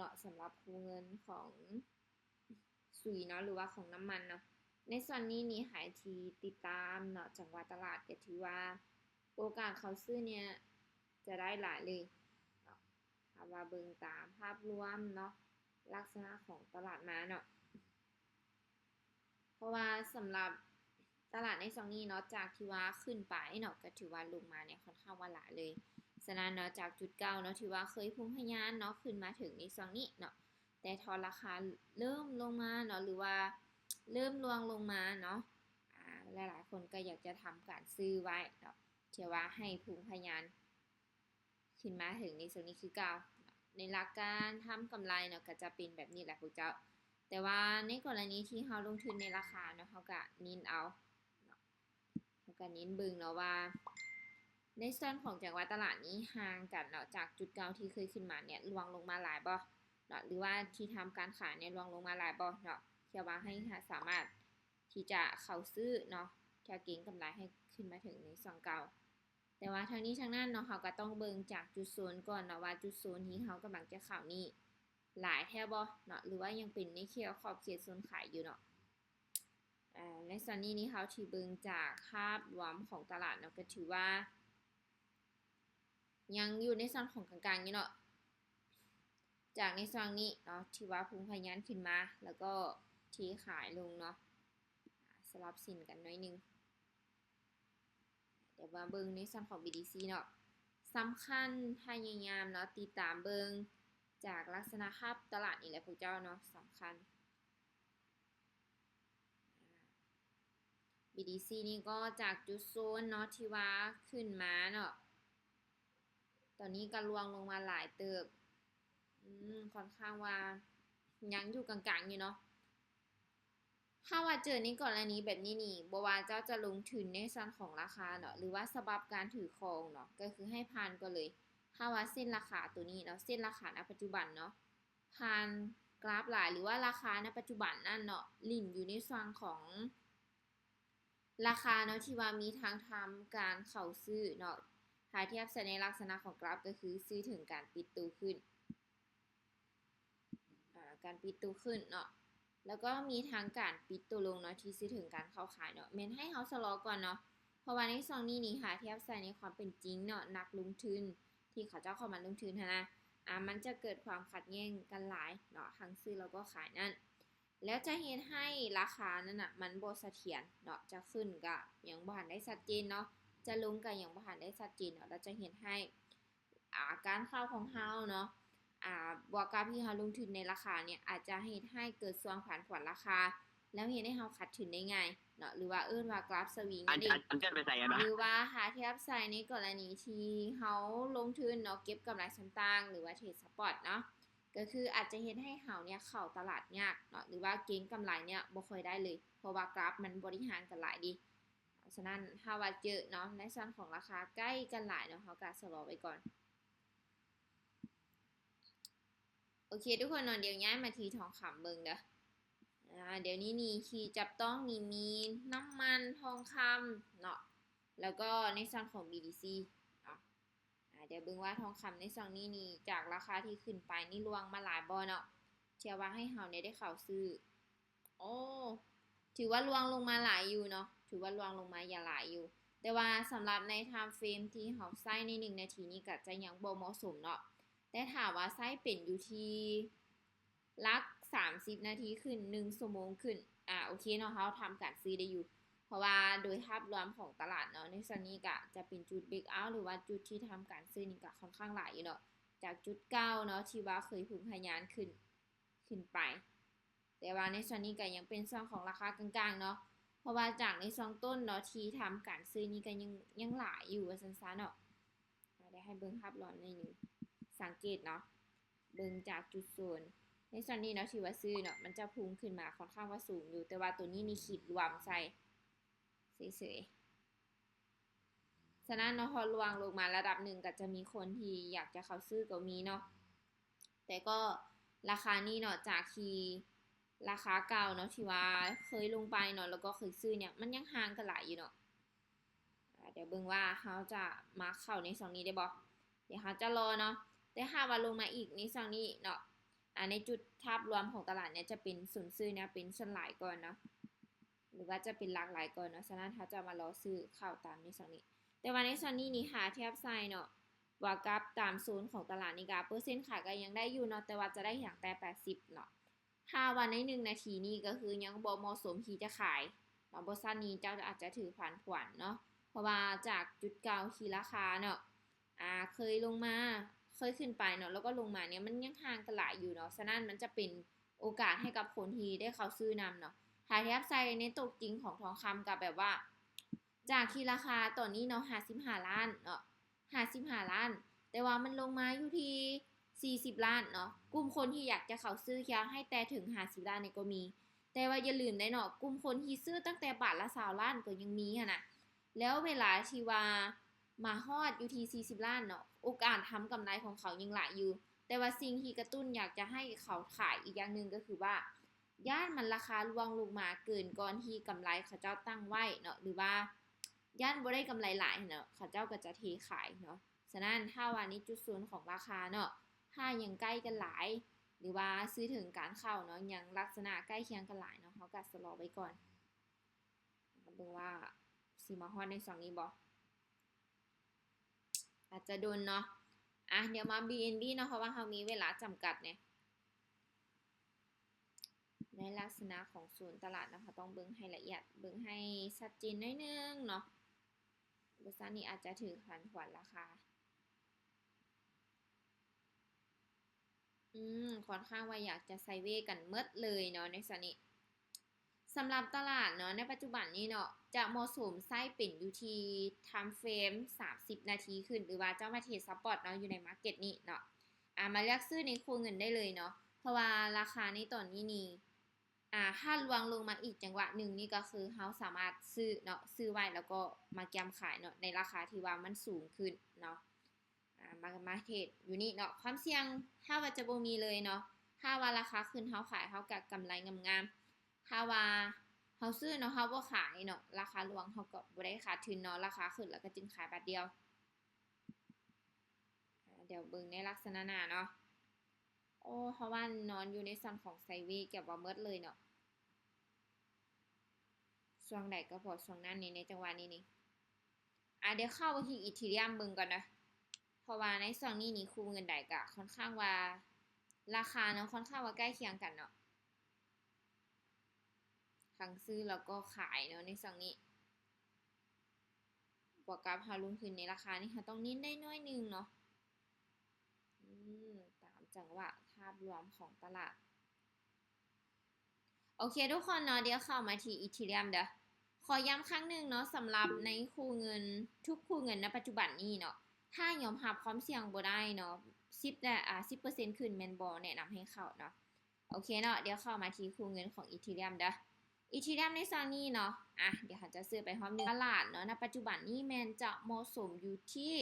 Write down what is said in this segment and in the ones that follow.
นาะสำหรับคู่เงินของสุยเนาะหรือว่าของน้ำมันเนาะในส่วนนี้นี่หายทีติดตามเนาะจากว่าตลาดก็ถือว่าโอกาสเขาซื้อเนี่ยจะได้หลายเลยเนาะถ้าว่าเบิ่งตามภาพรวมเนาะลักษณะของตลาดมาเนาะเพราะว่าสำหรับตลาดในซองนี้เนาะจากที่ว่าขึ้นไปเนาะก็ถือว่าลงมาเนี่ยค่อนข้างว่าหลายเลยฉะนั้นเนาะจากจุดเก่าเนาะถือว่าเคยพุ่งทะยานเนาะขึ้นมาถึงในซองนี้เนาะแต่ทอนราคาเริ่มลงมาเนาะหรือว่าเริ่มรวงลงมาเนาะหลายๆคนก็อยากจะทำการซื้อไว้เนาะเชื่อว่าให้พุ่งทะยานขึ้นมาถึงในซองนี้คือเก่าในหลักการทำกำไรเนาะก็จะเป็นแบบนี้แหละพวกเจ้าแต่ว่าในกรณีที่เราลงทุนในราคาเนาะเราก็นินเอาแล้วก็นิ้นเบิ่งเนาะว่าในส่วนของจังหวัดตลาดนี้ห่างกันเนาะจากจุดเก่าที่เคยขึ้นมาเนี่ยลวงลงมาหลายบ่เนาะหรือว่าที่ทำการขายเนี่ยลวงลงมาหลายบ่เนาะเชื่อว่าให้สามารถที่จะเข้าซื้อเนาะจะเก็งกำไรให้ขึ้นมาถึงในส่วนเก่าแต่ว่าทางนี้ทางนั้นเนาะเขาก็ต้องเบิ่งจากจุดโซนก่อนเนาะว่าจุดโซนที่เขากำลังจะเข้านี่หลายแท้บ่เนาะหรือว่ายังเป็นในเขตขอบเขตโซนขายอยู่เนาะในส่วนนี้เขาที่เบิ่งจากภาพรวมของตลาดเนาะก็ถือว่ายังอยู่ในส่วนของกลางๆอยู่เนาะจากในส่วนนี้เนาะที่ว่าพุ่งทะยานขึ้นมาแล้วก็ที่ขายลงเนาะสลับสินกันหน่อยนึงเดี๋ยวมาเบิ่งในส่วนของ BTC เนาะสำคัญพยายามเนาะติดตามเบิ่งจากลักษณะภาพตลาดนี่แหละพวกเจ้าเนาะสำคัญBTC นี่ก็จากจุดโซนเนาะที่ว่าขึ้นมาเนาะตอนนี้ก็ลวงลงมาหลายเติบค่อนข้างว่ายังอยู่กลางๆอยู่เนาะถ้าว่าเจอในกรณีแบบนี้นี่บ่ว่าเจ้าจะลงทุนในส่วนของราคาเนาะหรือว่าสบับการถือครองเนาะก็คือให้ผ่านก็เลยถ้าว่าเส้นราคาตัวนี้เนาะเส้นราคาณปัจจุบันเนาะผ่านกราฟหลายหรือว่าราคาณปัจจุบันนั่นเนาะลิ่นอยู่ในส่วนของราคาเนาะที่ว่ามีทางทำการเข้าซื้อเนาะถ้าเทียบในลักษณะของกราฟก็คือซื้อถึงการปิดตัวขึ้นการปิดตัวขึ้นเนาะแล้วก็มีทางการปิดตัวลงเนาะที่ซื้อถึงการเข้าขายเนาะเมนให้เฮาสลอก่อนเนาะเพราะว่าในซองนี้นี่ค่ะเทียบใส่ในความเป็นจริงเนาะนักลงทุนที่เขาเจ้าเข้ามาลงทุนนะมันจะเกิดความขัดแย้งกันหลายเนาะทั้งซื้อแล้วก็ขายนั่นแล้วจะเฮ็ดให้ราคานั้นน่ะมันบ่เสถียรเนาะจะขึ้นก็ยังบ่ทันได้ชัดเจนเนาะจะลงก็ยังบ่ทันได้ชัดเจนเนาะแล้วจะเฮ็ดให้การเข้าของเฮาเนาะบวกกับที่เฮาลงทุนในราคาเนี่ยอาจจะเฮ็ดให้เกิดส่วนผันผวนราคาแล้วเฮ็ดให้เฮาขาดทุนได้ง่ายเนาะหรือว่าว่ากราฟสวิงนั่นเองหรือว่าหาเทียบใส่ในกรณีที่เฮาลงทุนเนาะเก็บกำไรส่วนต่างหรือว่าเทรดสปอตเนาะก็คืออาจจะเฮ็ดให้เฮาเนี่ยเข้าตลาดยากเนาะหรือว่าเก็งกำไรเนี่ยบ่ค่อยได้เลยเพราะว่ากราฟมันบริหารกันหลายดีฉะนั้นถ้าว่าเจอเนาะในส่วนของราคาใกล้กันหลายเนาะเฮาก็ชะลอไว้ก่อนโอเคทุกคนเนาะเดี๋ยวย้ายมาที่ทองคำเบิ่งเด้อเดี๋ยวนี้นี่ที่จับต้องนี่มีน้ำมันทองคำเนาะแล้วก็ในส่วนของ BTC เนาะเดี๋ยวเบิ่งว่าทองคำในส่วนนี้นี่จากราคาที่ขึ้นไปนี่ลวงมาหลายบ่เนาะเชื่อว่าให้เฮาเนี่ยได้เข้าซื้อโอ้ถือว่าลวงลงมาหลายอยู่เนาะถือว่าลวงลงมาอย่าหลายอยู่แต่ว่าสำหรับใน time frame ที่เฮาใช้ใน1นาทีนี้ก็จะยังบ่เหมาะสมเนาะแต่ถามว่าไส้เป็นอยู่ที่ลัก30นาทีขึ้น1ชั่วโมงขึ้นโอเคเนาะเฮาทำการซื้อได้อยู่เพราะว่าโดยภาพรวมของตลาดเนาะในส่วนนี้ก็จะเป็นจุด break out หรือว่าจุดที่ทำการซื้อนี่ก็ค่อนข้างหลายอยู่เนาะจากจุดเก้าเนาะที่ว่าเคยพุ่งทะยานขึ้นไปแต่ว่าในส่วนนี้ก็ยังเป็นส่วนของราคากลางๆเนาะเพราะว่าจากในช่วงต้นเนาะที่ทำการซื้อนี่ก็ยังหลายอยู่ว่าซั่นๆเนาะได้ให้เบิ่งภาพรวมนิดนึงสังเกตเนาะเบิ่งจากจุดศูนย์ในส่วนนี้เนาะที่ว่าซื้อเนาะมันจะพุ่งขึ้นมาค่อนข้างว่าสูงอยู่แต่ว่าตัวนี้นี่ขีดรวมใส่เฉยๆฉะนั้นเนาะพอรวงลงมาระดับหนึ่งก็จะมีคนที่อยากจะเข้าซื้อก็มีเนาะแต่ก็ราคานี้เนาะจากที่ราคาเก่าเนาะที่ว่าเคยลงไปเนาะแล้วก็เคยซื้อเนี่ยมันยังห่างกันหลายอยู่เนาะเดี๋ยวเบิ่งว่าเขาจะมาเข้าในช่องนี้ได้บ่เดี๋ยวเขาจะรอเนาะแต่ถ้าว่าลงมาอีกในช่องนี้เนาะ ในจุดภาพรวมของตลาดเนี่ยจะเป็นศูนย์ซื้อเนี่ยเป็นส่วนหลายก่อนเนาะหรือว่าจะเป็นหลากหลายก่อนเนาะฉะนั้นถ้าจะมารอซื้อเข้าตามในส่วนนี้แต่ว่าในส่วนนี้นี่หาเทียบไซเนาะว่ากับตามโซนของตลาดนี่ก็เปอร์เซ็นต์ขายก็ยังได้อยู่เนาะแต่ว่าจะได้อย่างแต่80เนาะถ้าวันใน1นาทีนี่ก็คือยังบ่เหมาะสมที่จะขายบางบริษัทนี้เจ้าอาจจะถือผ่านผวนเนาะเพราะว่าจากจุดเก่าที่ราคาเนาะเคยลงมาเคยขึ้นไปเนาะแล้วก็ลงมาเนี่ยมันยังห่างกันหลายอยู่เนาะฉะนั้นมันจะเป็นโอกาสให้กับคนที่ได้เข้าซื้อนำเนาะถ้าเทียบไซในตกจริงของทองคำกับแบบว่าจากที่ราคาตอนนี้เนาะ55ล้านเนาะ55ล้านแต่ว่ามันลงมาอยู่ที่40ล้านเนาะกลุ่มคนที่อยากจะเข้าซื้ออยากให้แต่ถึง50ล้านเนี่ยก็มีแต่ว่าอย่าลืมได้เนาะกลุ่มคนที่ซื้อตั้งแต่บาทละ20ล้านก็ยังมีนะแล้วเวลาที่ว่ามาฮอดอยู่ที่40ล้านเนาะโอกาสทำกำไรของเขายังหลายอยู่แต่ว่าสิ่งที่กระตุ้นอยากจะให้เขาขายอีกอย่างนึงก็คือว่าย่านมันราคาร่วงลงมาเกินก่อนที่กำไรเขาเจ้าตั้งไว้เนาะหรือว่าย่านบ่ได้กำไรหลายเนาะเขาเจ้าก็จะเทขายเนาะฉะนั้นถ้าวันนี้จุดศูนย์ของราคาเนาะถ้ายังใกล้กันหลายหรือว่าซื้อถึงการเข้าเนาะยังลักษณะใกล้เคียงกันหลายเนาะเขาก็สลอไว้ก่อนมาดูว่าสิมาฮอดใน2นี้บ่อาจจะโดนเนาะเดี๋ยวมา BNB เนาะเพราะว่าเขามีเวลาจำกัดเนี่ยในลักษณะของศูนย์ตลาดนะคะต้องเบิ่งให้ละเอียดเบิ่งให้ชัดเจนหน่อยนึงเนาะบริษัทนี้อาจจะถือผันผวนราคาค่อนข้างว่าอยากจะไซเวกันเมดเลยเนาะในส่วนนี้สำหรับตลาดเนาะในปัจจุบันนี้เนาะจะเหมาะสมไส้เป็นอยู่ที่ time frame 30นาทีขึ้นหรือว่าเจ้ามาเทรดซัพพอร์ตเนาะอยู่ในมาร์เก็ตนี้เนาะมาเลือกซื้อในโคเงินได้เลยเนาะเพราะว่าราคาในตอนนี้นี่ถ้าลวงลงมาอีกจังหวะหนึ่งนี่ก็คือเขาสามารถซื้อเนาะซื้อไว้แล้วก็มาแกมขายเนาะในราคาที่ว่ามันสูงขึ้นเนาะมาเทรดอยู่นี่เนาะความเสี่ยงถ้าว่าจะบ่มีเลยเนาะถ้าว่าราคาขึ้นเขาขายเขากับกำไรงามๆถ้าว่าเขาซื้อเนาะเขาบ่ขายเนาะราคาลวงเขาก็บ่ได้ขาดทุนเนาะราคาขึ้นแล้วก็จึงขายบาทเดียวเดี๋ยวเบิ่งในลักษณะหน้าเนาะโอ้เพราะว่านอนอยู่ในส่วนของไซเวย์เก็บว่าเมิดเลยเนาะช่วงใดก็พอช่วงนั้นนี่ในจังหวะนี้นี่เดี๋ยวเข้าไปที่อีทีเรียมเบิ่งก่อนนะเพราะว่าในช่วงนี้นี่คู่เงินใดก็ค่อนข้างว่าราคาเนาะค่อนข้างว่าใกล้เคียงกันเนาะทั้งซื้อแล้วก็ขายเนาะในช่วงนี้บวกกับเฮาลงทุนในราคานี่เฮาต้องนิ่นได้น้อยนึงเนาะตามจังหวะภาพรวมของตลาดโอเคทุกคนเนาะเดี๋ยวเข้ามาที่อีทีเรียมเด้อขอย้ำครั้งหนึ่งเนาะสำหรับในคู่เงินทุกคู่เงินณปัจจุบันนี้เนาะถ้ายอมรับความเสี่ยงบ่ได้เนาะ10% ขึ้นแม่นบ่แนะนำให้เข้าเนาะโอเคเนาะเดี๋ยวเข้ามาที่คู่เงินของอีทีเรียมเด้ออีทีเรียมในซอนนี้เนาะเดี๋ยวเขาจะซื้อไปพร้อมนึงตลาดเนาะณปัจจุบันนี้แมนจะเหมาะสมอยู่ที่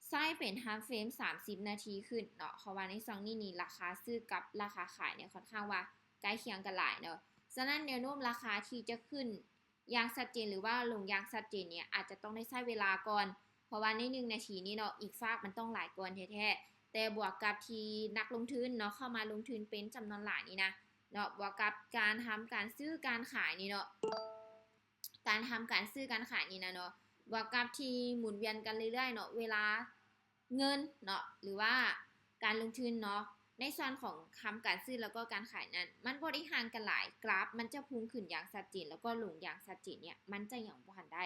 ไส้เป็นฮาร์ฟเฟรม30นาทีขึ้นเนาะเพราะว่าในซองนี้ราคาซื้อกับราคาขายเนี่ยค่อนข้างว่าใกล้เคียงกันหลายเนาะฉะนั้นแนวโน้มราคาที่จะขึ้นอย่างชัดเจนหรือว่าลงอย่างชัดเจนเนี่ยอาจจะต้องได้ใช้เวลาก่อนเพราะว่าใน1นาทีนี้เนาะอีกฝากมันต้องหลายก่อนแท้ๆแต่บวกกับที่นักลงทุนเนาะเข้ามาลงทุนเป็นจำนวนหลายนี่นะเนาะบวกกับการทำการซื้อการขายนี่เนาะการทำการซื้อการขายนี่นะเนาะบวกกับที่หมุนเวียนกันเรื่อยๆเนาะเวลาเงินเนาะหรือว่าการลงทุนเนาะในส่วนของทำการซื้อแล้วก็การขายนั้นมันบ่ได้ห่างกันหลายกราฟมันจะพุ่งขึ้นอย่างชัดเจนแล้วก็ลงอย่างชัดเจนเนี่ยมันจะอย่างบ่ทันได้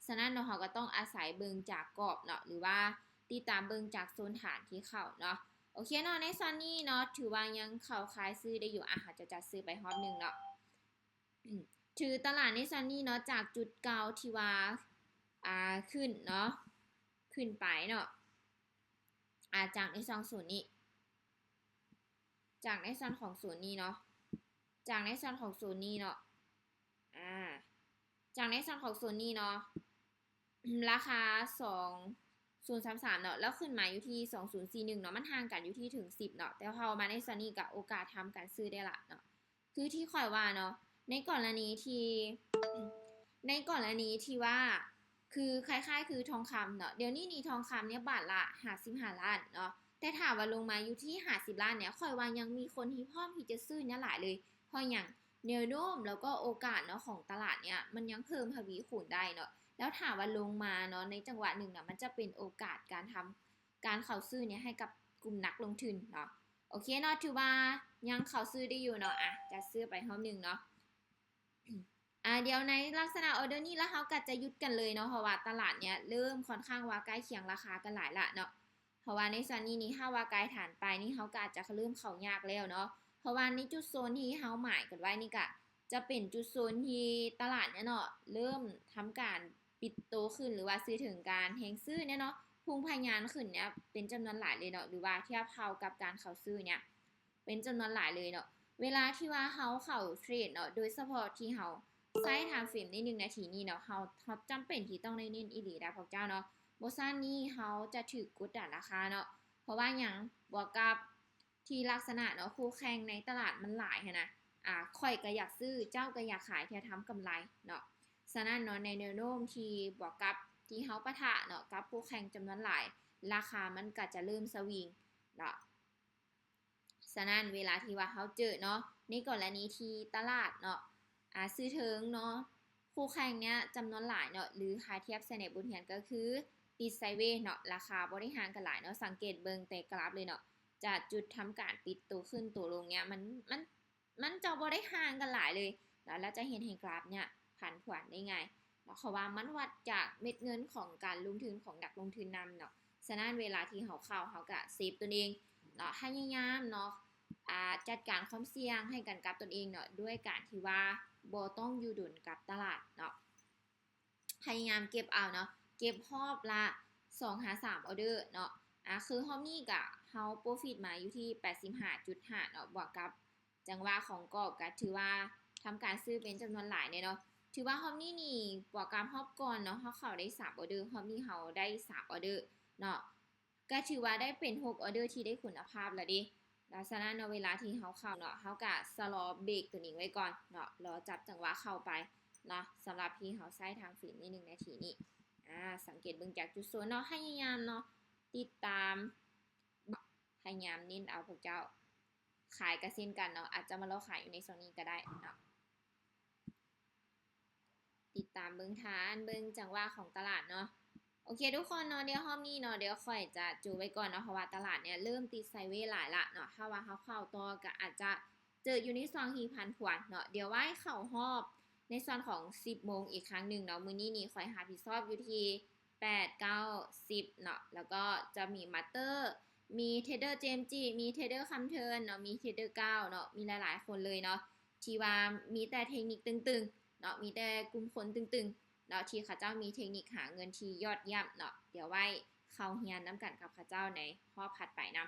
ฉะนั้นเนาะเราก็ต้องอาศัยเบิ่งจากกรอบเนาะหรือว่าติดตามเบิ่งจากโซนฐานที่เข้าเนาะโอเคเนาะในส่วนนี้เนาะถือว่ายังเข้าขายซื้อได้อยู่อาจจะจัดซื้อไปฮอตนึงเนาะถือตลาดในส่วนนี้เนาะจากจุดเก่าที่ว่าขึ้นเนาะขึ้นไปเนาะจากใน20นี้จากในส่วนของศูนย์นี้เนาะจากในส่วนของศูนย์นี้เนาะจากในส่วนของศูนย์นี้เนาะราคา2033เนาะแล้วขึ้นมาอยู่ที่2041เนาะมันห่างกันอยู่ที่ถึง10เนาะแต่พอมาในส่วนนี้ก็โอกาสทำการซื้อได้ละเนาะคือที่ค่อยว่าเนาะในกรณีที่ว่าคือคล้ายๆคือทองคำเนาะเดี๋ยวนี้นี่ทองคำเนี่ยบาทละ55ล้านเนาะ แต่ถามว่าลงมาอยู่ที่50ล้านเนี่ยค่อยว่ายังมีคนที่พร้อมที่จะซื้อเนี่ยหลายเลยเพราะอย่างแนวโน้มแล้วก็โอกาสเนาะของตลาดเนี่ยมันยังเพิ่มทวีคูณได้เนาะแล้วถามว่าลงมาเนาะในจังหวะหนึ่งนะมันจะเป็นโอกาสการทำการเข้าซื้อเนี่ยให้กับกลุ่มนักลงทุนเนาะโอเคเนาะถือว่ายังเข้าซื้อได้อยู่เนาะจะซื้อไปรอบหนึ่งเนาะเดี๋ยวในลักษณะออเดอร์นี้แล้วเขาก็จะยุดกันเลยเนาะเพราะว่าตลาดเนี่ยเริ่มค่อนข้างว่าใกล้เคียงราคากันหลายละเนาะเพราะว่าในส่วนนี้ถ้าว่าไกลฐานไปนี่เขาก็อาจจะเริ่มเข้ายากแล้วเนาะเพราะว่าในจุดโซนที่เขาหมายกันไว้นี่ก็จะเป็นจุดโซนที่ตลาดเนี่ยเนาะเริ่มทำการปิดโตขึ้นหรือว่าซื้อถึงการแฮงซื้อเนี่ยเนาะพุ่งพยานขึ้นเนี่ยเป็นจำนวนหลายเลยเนาะหรือว่าเทียบเท่ากับการเข้าซื้อเนี่ยเป็นจำนวนหลายเลยเนาะเวลาที่ว่าเขาเข้าเทรดเนาะโดยเฉพาะที่เขาใช้ไทม์เฟรมใน1นาทีนี้เนาะเขาจำเป็นที่ต้องได้เน้นอีหลีได้พวกเจ้าเนาะบ่ซั่นนี้เขาจะถูกกดดันราคาเนาะเพราะว่าอย่างบวกกับที่ลักษณะเนาะคู่แข่งในตลาดมันหลายนะข่อยก็อยากซื้อเจ้าก็อยากขายเที่ยทำกำไรเนาะฉะนั้นเนาะในแนวโน้มที่บวกกับที่เขาปะทะเนาะกับคู่แข่งจำนวนหลายราคามันก็จะเริ่มสวิงเนาะฉะนั้นเวลาที่ว่าเขาเจอเนาะในกรณีที่ตลาดเนาะซื้อถึงเนาะคู่แข่งเนี้ยจำนวนหลายเนาะหรือหาเทียบเสน่ห์บนเทียนก็คือติดไซเวย์เนาะราคาบริหารกันหลายเนาะสังเกตเบิ่งแต่กราฟเลยเนาะจะจุดทำการปิดตัวขึ้นตัวลงเนี้ยมันจะบริหารกันหลายเลยแล้วจะเห็นกราฟเนี่ยผันผวนได้ไงเนาะเขาว่ามันวัดจากเม็ดเงินของการลงทุนของนักลงทุนนำเนาะฉะนั้นเวลาที่เขาเข้าเขาก็เซฟตัวเองเนาะพยายามเนาะจัดการความเสี่ยงให้กันกับตนเองเนาะด้วยการที่ว่าบ่ต้องอยู่ดุลกับตลาดเนาะพยายามเก็บเอาเนาะเก็บรอบละ2-3ออเดอร์เนาะคือรอบนี้ก็เฮาโปรฟิตมาอยู่ที่ 85.5 เนาะบวกกับจังหวะของกอบก็ถือว่าทำการซื้อเป็นจำนวนหลายเนาะถือว่ารอบนี้นี่บวกกับรอบก่อนเนาะเขาได้3ออเดอร์รอบนี้เขาได้3ออเดอร์เนาะก็ถือว่าได้เป็น6ออเดอร์ที่ได้คุณภาพแล้วดิลักษณะเวลาที่เขาเข้าเนาะเขาก็สลอเบรกตัวนี้ไว้ก่อนเนาะรอจับจังหวะเข้าไปเนาะสำหรับที่เขาใช้ทางฝีนใน1นาทีนี้สังเกตเบิ่งจากจุดโซนเนาะพยายามเนาะติดตามพยายามเน้นเอาพวกเจ้าขายกระเซ็นกันเนาะอาจจะมาเราขายอยู่ในโซนนี้ก็ได้เนาะติดตามเบิ่งฐานเบิ่งจังหวะของตลาดเนาะโอเคทุกคนเนาะเดี๋ยวรอบนี้เนาะเดี๋ยวค่อยจะจูไว้ก่อนเนาะเพราะว่าตลาดเนี่ยเริ่มติดไซด์เวย์หลายละเนาะถ้าว่าเขาเข้าต่อก็อาจจะเจออยู่ในซองที่พันผวนเนาะเดี๋ยวไว้เข้าฮอบในส่วนของ10โมงอีกครั้งหนึ่งเนาะมื้อนี้นี่ค่อยหาพิซอบอยู่ที่8 9 10เนาะแล้วก็จะมีมัตเตอร์มีเทรดเดอร์เจมจีมีเทรดเดอร์คัมเทิร์นเนาะมีเทรดเดอร์9เนาะมีหลายๆคนเลยเนาะที่ว่ามีแต่เทคนิคตึงๆเนาะมีแต่กลุ่มคนตึงๆเนาะที่ข้าเจ้ามีเทคนิคหาเงินที่ยอดเยี่ยมเนาะเดี๋ยวไว้เข้าเฮียนน้ำกันกับข้าเจ้าในรอบถัดไปนะ